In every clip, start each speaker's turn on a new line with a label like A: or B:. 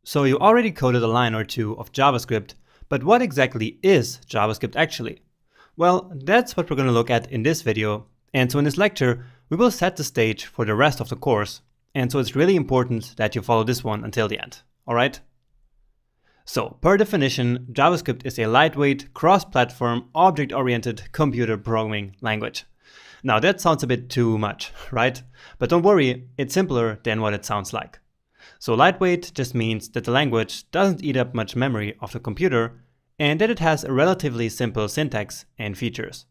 A: So you already coded a line or two of JavaScript, but what exactly is JavaScript actually? Well, that's what we're going to look at in this video. And so in this lecture, we will set the stage for the rest of the course. And so it's really important that you follow this one until the end. All right? So per definition, JavaScript is a lightweight, cross-platform, object-oriented computer programming language. Now that sounds a bit too much, right? But don't worry, it's simpler than what it sounds like. So lightweight just means that the language doesn't eat up much memory of the computer and that it has a relatively simple syntax and features.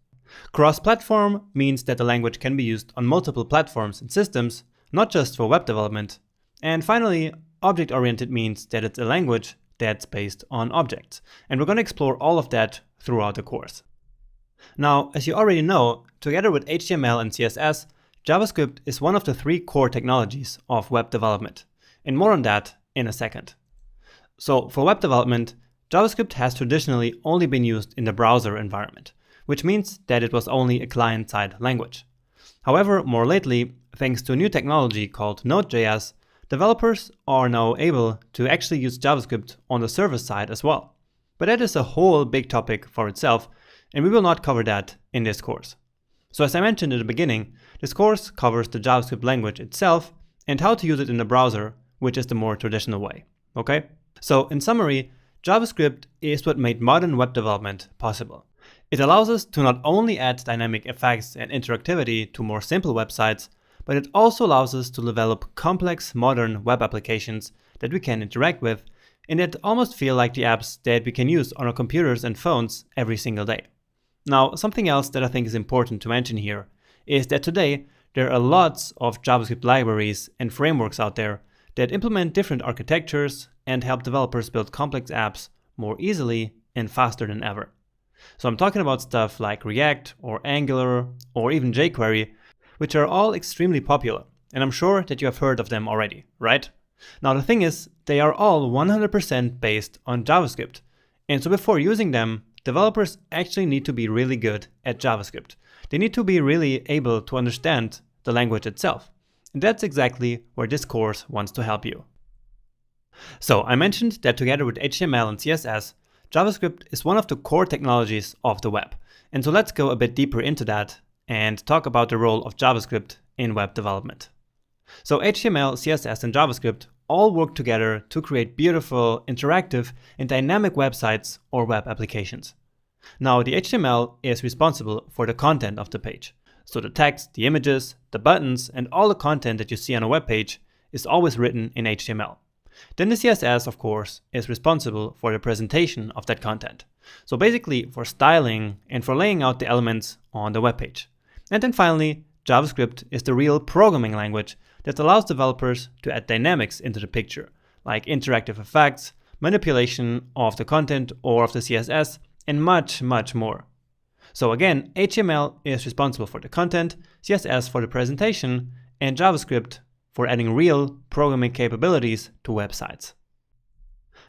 A: Cross-platform means that the language can be used on multiple platforms and systems, not just for web development. And finally, object-oriented means that it's a language that's based on objects. And we're going to explore all of that throughout the course. Now, as you already know, together with HTML and CSS, JavaScript is one of the three core technologies of web development. And more on that in a second. So for web development, JavaScript has traditionally only been used in the browser environment, which means that it was only a client-side language. However, more lately, thanks to a new technology called Node.js, developers are now able to actually use JavaScript on the server side as well. But that is a whole big topic for itself, and we will not cover that in this course. So as I mentioned at the beginning, this course covers the JavaScript language itself and how to use it in the browser, which is the more traditional way, okay? So in summary, JavaScript is what made modern web development possible. It allows us to not only add dynamic effects and interactivity to more simple websites, but it also allows us to develop complex modern web applications that we can interact with and that almost feel like the apps that we can use on our computers and phones every single day. Now, something else that I think is important to mention here is that today there are lots of JavaScript libraries and frameworks out there that implement different architectures and help developers build complex apps more easily and faster than ever. So I'm talking about stuff like React or Angular or even jQuery, which are all extremely popular, and I'm sure that you have heard of them already, right? Now the thing is, they are all 100% based on JavaScript, and so before using them, developers actually need to be really good at JavaScript. They need to be really able to understand the language itself. And that's exactly where this course wants to help you. So I mentioned that together with HTML and CSS, JavaScript is one of the core technologies of the web. And so let's go a bit deeper into that and talk about the role of JavaScript in web development. So HTML, CSS, and JavaScript all work together to create beautiful, interactive, and dynamic websites or web applications. Now, the HTML is responsible for the content of the page. So the text, the images, the buttons, and all the content that you see on a web page is always written in HTML. Then the CSS, of course, is responsible for the presentation of that content. So basically for styling and for laying out the elements on the web page. And then finally, JavaScript is the real programming language that allows developers to add dynamics into the picture, like interactive effects, manipulation of the content or of the CSS, and much, much more. So again, HTML is responsible for the content, CSS for the presentation, and JavaScript for adding real programming capabilities to websites.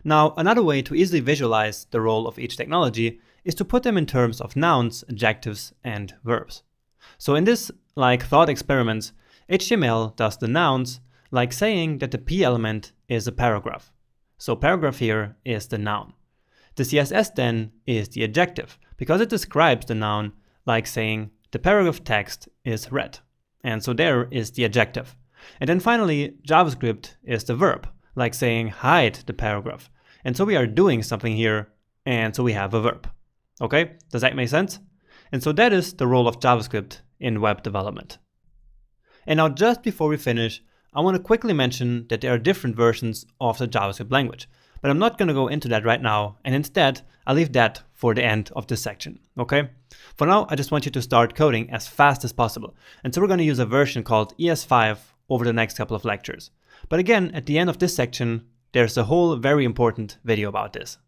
A: Now, another way to easily visualize the role of each technology is to put them in terms of nouns, adjectives, and verbs. So in this thought experiments, HTML does the nouns like saying that the P element is a paragraph. So paragraph here is the noun. The CSS then is the adjective because it describes the noun like saying the paragraph text is red. And so there is the adjective. And then finally, JavaScript is the verb, like saying hide the paragraph. And so we are doing something here, and so we have a verb. Okay, does that make sense? And so that is the role of JavaScript in web development. And now just before we finish, I want to quickly mention that there are different versions of the JavaScript language. But I'm not going to go into that right now, and instead, I'll leave that for the end of this section, okay? For now, I just want you to start coding as fast as possible. And so we're going to use a version called ES5 over the next couple of lectures. But again, at the end of this section, there's a whole very important video about this.